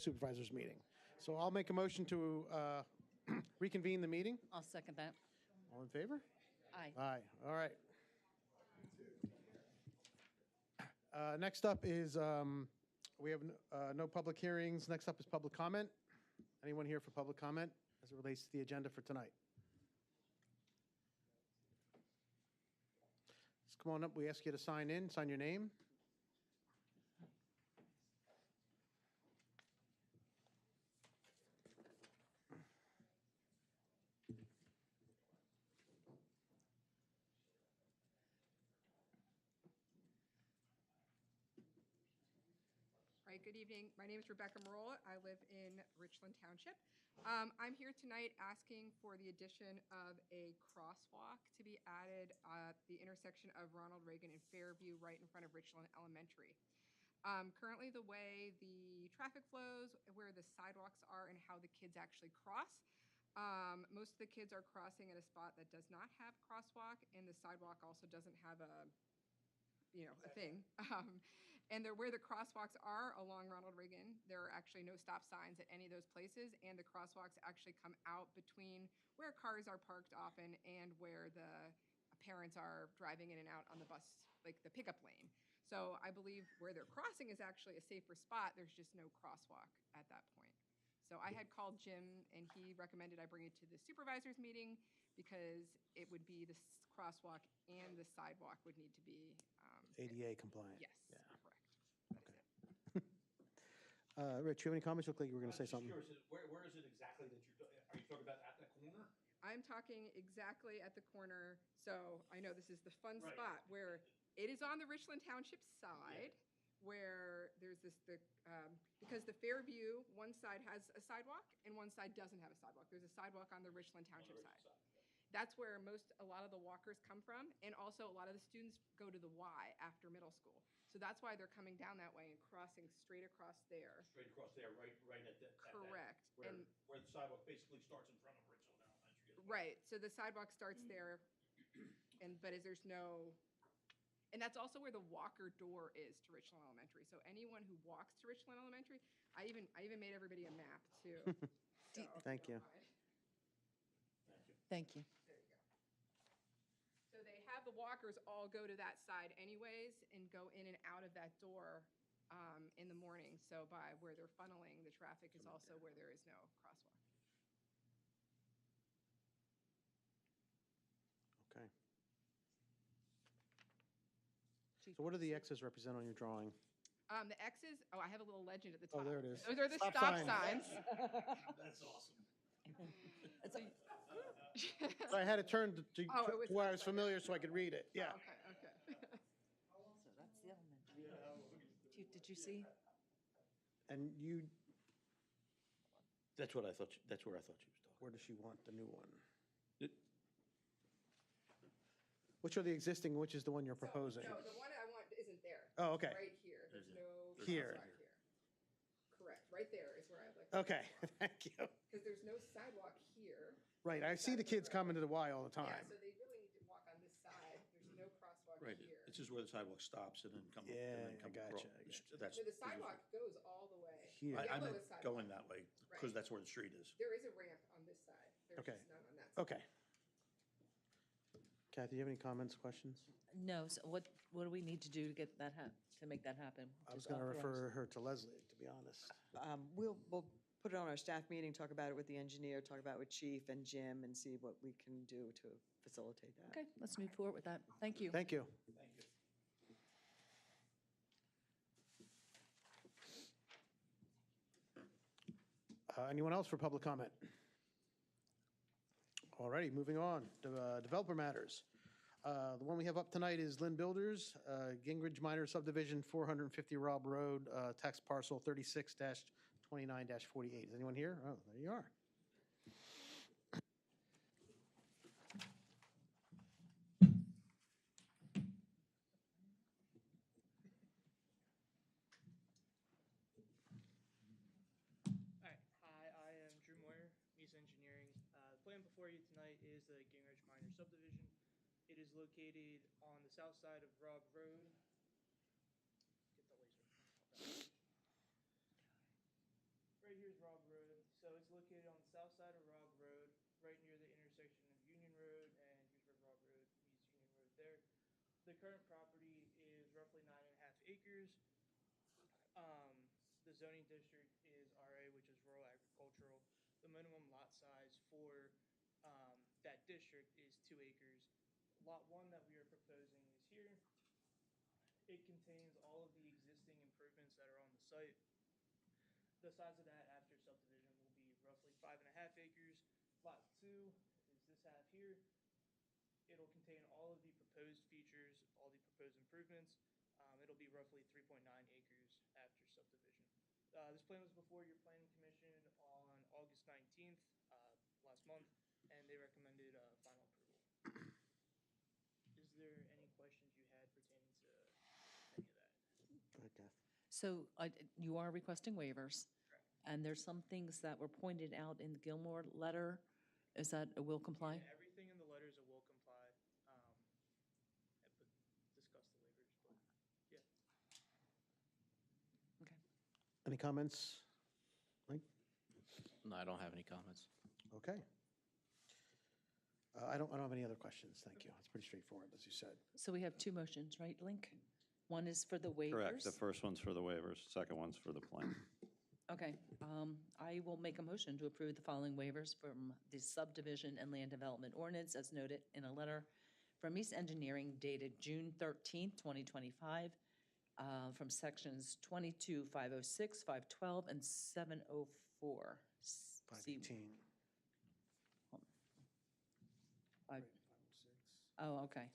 Supervisors meeting. So I'll make a motion to reconvene the meeting. I'll second that. All in favor? Aye. Aye, all right. Next up is, we have no public hearings. Next up is public comment. Anyone here for public comment as it relates to the agenda for tonight? Just come on up. We ask you to sign in, sign your name. All right, good evening. My name is Rebecca Marola. I live in Richland Township. I'm here tonight asking for the addition of a crosswalk to be added at the intersection of Ronald Reagan and Fairview right in front of Richland Elementary. Currently, the way the traffic flows, where the sidewalks are, and how the kids actually cross, most of the kids are crossing at a spot that does not have crosswalk, and the sidewalk also doesn't have a thing. And where the crosswalks are along Ronald Reagan, there are actually no stop signs at any of those places, and the crosswalks actually come out between where cars are parked often and where the parents are driving in and out on the bus, like the pickup lane. So I believe where they're crossing is actually a safer spot. There's just no crosswalk at that point. So I had called Jim, and he recommended I bring it to the supervisors meeting because it would be the crosswalk and the sidewalk would need to be ADA compliant. Yes, Yeah. correct. That is it. Rich, you have any comments? Look like you were going to say something. Where is it exactly that are you talking about at the corner? I'm talking exactly at the corner. So I know this is the fun Right. spot where it is on the Richland Township side, where there's because the Fairview, one side has a sidewalk and one side doesn't have a sidewalk. There's a sidewalk on the Richland Township side. That's where a lot of the walkers come from, and also a lot of the students go to the Y after middle school. So that's why they're coming down that way and crossing straight across there. Straight across there, right at that. Correct. Where the sidewalk basically starts in front of Richland Elementary. Right, so the sidewalk starts there, there's no, and that's also where the walker door is to Richland Elementary. So anyone who walks to Richland Elementary, I even made everybody a map too. So, Thank you. Thank you. there you go. So they have the walkers all go to that side anyways and go in and out of that door in the morning. So by where they're funneling, the traffic is also where there is no crosswalk. Okay. So what do the X's represent on your drawing? The X's, I have a little legend at the top. Oh, there it is. Those are the Stop stop sign. signs. That's awesome. So I had it turned to Oh, it was where I was upside familiar so I could read it. Yeah. Okay. So that's the elementary. Did you see? And you, That's what I thought. That's where I thought she was talking. where does she want the new one? It- Which are the existing, which is the one you're proposing? No, the one I want isn't there. Oh, okay. Right here. There's no. Here. crosswalk here. Correct. Right there is where I'd like. Okay, thank you. Because there's no sidewalk here. Right, I see the kids coming to the Y all the Yeah, time. so they really need to walk on this side. There's no crosswalk Right, here. this is where the sidewalk stops and then come. Yeah, and then come I across. gotcha. That's. So the sidewalk goes all the way. Here. I Yellow meant is sidewalk. going that way because Right. that's where the street is. There is a ramp on this side. There's Okay. just none on that side. Okay. Kathy, you have any comments, questions? No, so what do we need to do to get that, to make that happen? I was Just going to authorize. refer her to Leslie, to be honest. We'll put it on our staff meeting, talk about it with the engineer, talk about it with Chief and Jim, and see what we can do to facilitate that. Okay, let's move forward with that. Thank you. Thank you. Thank you. Anyone else for public comment? All righty, moving on. Developer matters. The one we have up tonight is Lynn Builders, Gingrich Minor Subdivision, 450 Rob Road, tax parcel 36-29-48. Is anyone here? Oh, there you are. Hi, I am Drew Moyer, Mesa Engineering. The plan before you tonight is the Gingrich Minor Subdivision. It is located on the south side of Robb Road. Get the laser. Rog Road. So it's located on the south side of Rog Road, right near the intersection of Union Road and Here's Rog Road meets Union Road there. The current property is roughly 9.5 acres. The zoning district is RA, which is rural agricultural. The minimum lot size for that district is 2 acres. Lot 1 that we are proposing is here. It contains all of the existing improvements that are on the site. The size of that after subdivision will be roughly 5.5 acres. Lot 2 is this half here. It'll contain all of the proposed features, all the proposed improvements. It'll be roughly 3.9 acres after subdivision. This plan was before your planning commission on August 19th, last month, and they recommended final approval. Is there any questions you had pertaining to any of that? Go ahead, Kath. So you are requesting waivers, and there's some things that were pointed out in the Gilmore letter. Is that a will comply? Yeah, everything in the letter is a will comply. But discuss the waivers, but yeah. Okay. Any comments? Mike? No, I don't have any comments. Okay. I don't have any other questions. Thank you. It's pretty straightforward, as you said. So we have two motions, right, Link? One is for the waivers. Correct. The first one's for the waivers, second one's for the plan. Okay, I will make a motion to approve the following waivers from the subdivision and land development ordinance as noted in a letter from East Engineering dated June 13th, 2025, from sections 22, 506, 512, and 704. 518. Oh, okay.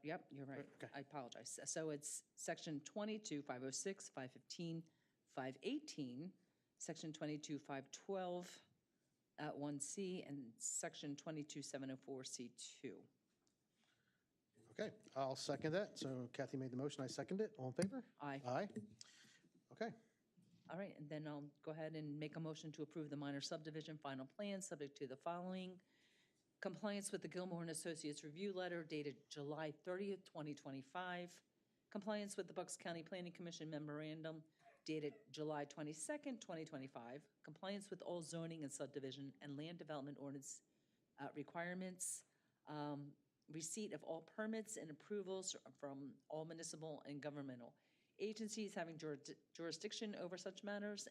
Yep, you're right. Okay. I apologize. So it's section 22, 506, 515, 518, section 22, 512 at 1C, and section 22, 704, C2. Okay, I'll second that. So Kathy made the motion, I second it. All in favor? Aye. Aye. Okay, All right, and then I'll go ahead and make a motion to approve the minor subdivision final plan, subject to the following. Compliance with the Gilmore and Associates review letter dated July 30th, 2025. Compliance with the Bucks County Planning Commission memorandum dated July 22nd, 2025. Compliance with all zoning and subdivision and land development ordinance requirements. Receipt of all permits and approvals from all municipal and governmental agencies having jurisdiction over such matters.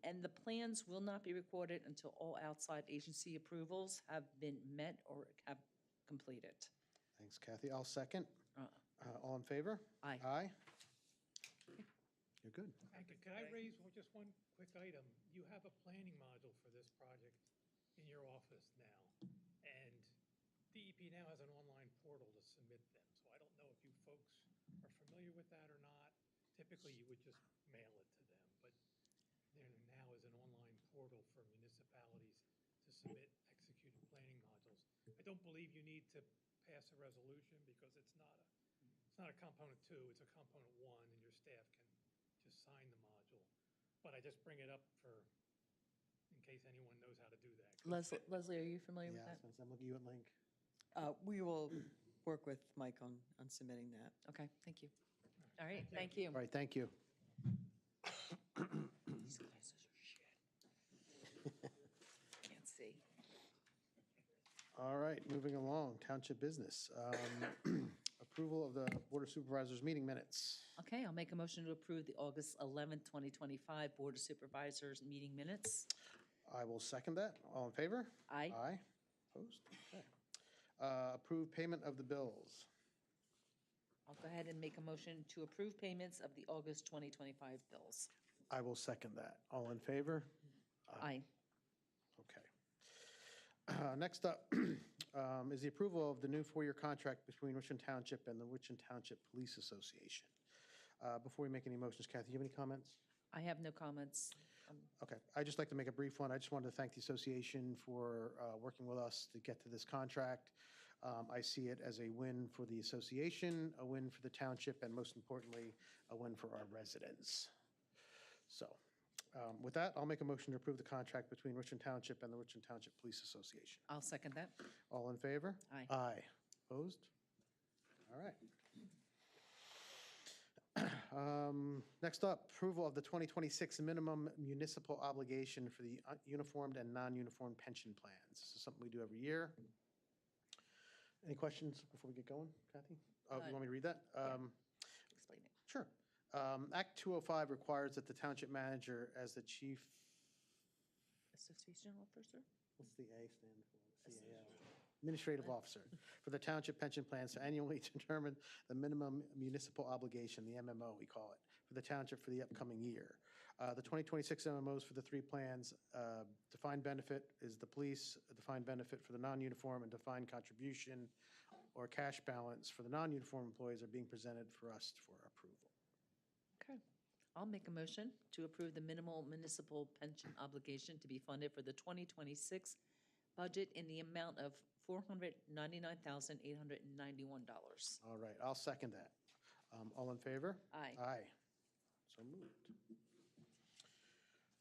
And the plans will not be recorded until all outside agency approvals have been met or have completed. thanks Kathy. I'll second. All in favor? Aye. Aye. You're good. Thank you. Can I raise just one quick item? You have a planning module for this project in your office now, and DEP now has an online portal to submit them. So I don't know if you folks are familiar with that or not. Typically, you would just mail it to them, but there now is an online portal for municipalities to submit executed planning modules. I don't believe you need to pass a resolution because it's not a component 2, it's a component 1, and your staff can just sign the module. But I just bring it up in case anyone knows how to do that. Leslie, are you familiar with Yeah, that? I'm looking at you at Link. We will work with Mike on submitting that. Okay, thank you. All right, thank you. All right, thank you. These guys are shit. Can't see. All right, moving along, township business. Approval of the Board of Supervisors meeting minutes. Okay, I'll make a motion to approve the August 11th, 2025 Board of Supervisors meeting minutes. I will second that. All in favor? Aye. Aye. Opposed? Okay. Approve payment of the bills. I'll go ahead and make a motion to approve payments of the August 2025 bills. I will second that. All in favor? Aye. Okay. Next up is the approval of the new 4-year contract between Richland Township and the Richland Township Police Association. Before we make any motions, Kathy, you have any comments? I have no comments. Okay, I'd just like to make a brief one. I just wanted to thank the association for working with us to get to this contract. I see it as a win for the association, a win for the township, and most importantly, a win for our residents. So with that, I'll make a motion to approve the contract between Richland Township and the Richland Township Police Association. I'll second that. All in favor? Aye. Aye. Opposed? All right. Next up, approval of the 2026 minimum municipal obligation for the uniformed and non-uniformed pension plans. This is something we do every year. Any questions before we get going, Kathy? Oh, you want me to read that? Explain it. Sure. Act 205 requires that the township manager as the chief, Association officer? what's the A stand for? CAO. Administrative officer for the township pension plans to annually determine the minimum municipal obligation, the MMO we call it, for the township for the upcoming year. The 2026 MMOs for the three plans, defined benefit is the police, defined benefit for the non-uniform, and defined contribution or cash balance for the non-uniform employees are being presented for us for approval. Okay. I'll make a motion to approve the minimal municipal pension obligation to be funded for the 2026 budget in the amount of $499,891. All right, I'll second that. All in favor? Aye. Aye. So moved.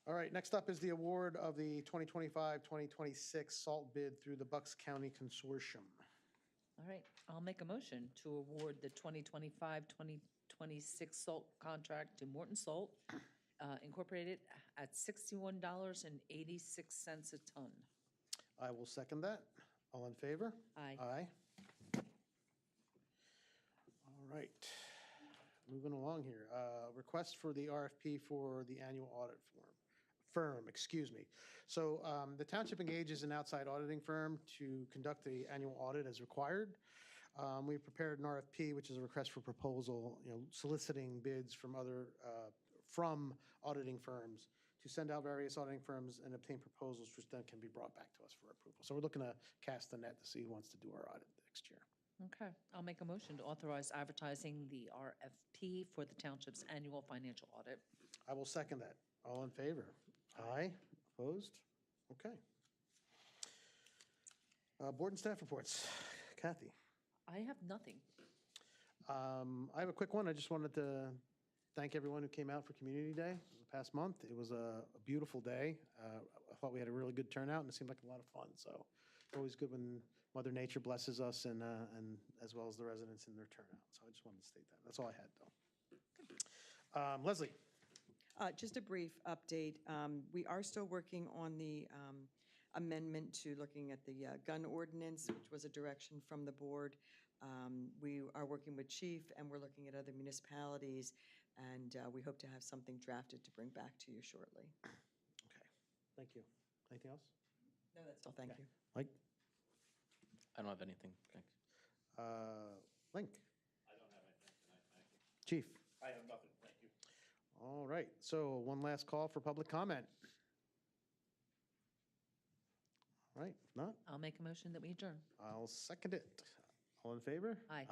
All right, next up is the award of the 2025-2026 salt bid through the Bucks County Consortium. All right, I'll make a motion to award the 2025-2026 salt contract to Morton Salt Incorporated at $61.86 a ton. I will second that. All in favor? Aye. Aye. All right, moving along here. Request for the RFP for the annual audit firm, excuse me. So the township engages an outside auditing firm to conduct the annual audit as required. We prepared an RFP, which is a request for proposal, soliciting bids from from auditing firms to send out various auditing firms and obtain proposals, which then can be brought back to us for approval. So we're looking to cast the net to see who wants to do our audit next year. Okay, I'll make a motion to authorize advertising the RFP for the township's annual financial audit. I will second that. All in favor? Aye. Opposed? Okay. Board and staff reports. Kathy? I have nothing. I have a quick one. I just wanted to thank everyone who came out for Community Day the past month. It was a beautiful day. I thought we had a really good turnout, and it seemed like a lot of fun. So it's always good when Mother Nature blesses us and as well as the residents in their turnout. So I just wanted to state that. That's all I had, though. Leslie? Just a brief update. We are still working on the amendment to looking at the gun ordinance, which was a direction from the board. We are working with Chief, and we're looking at other municipalities, and we hope to have something drafted to bring back to you shortly. Okay. Thank you. Anything else? No, that's all. Thank Okay. you. Mike? I don't have anything, thanks. Link? I don't have anything tonight, thank you. Chief? I have nothing, thank you. All right. So one last call for public comment. All right. If not, I'll make a motion that we adjourn. I'll second it. All in favor? Aye.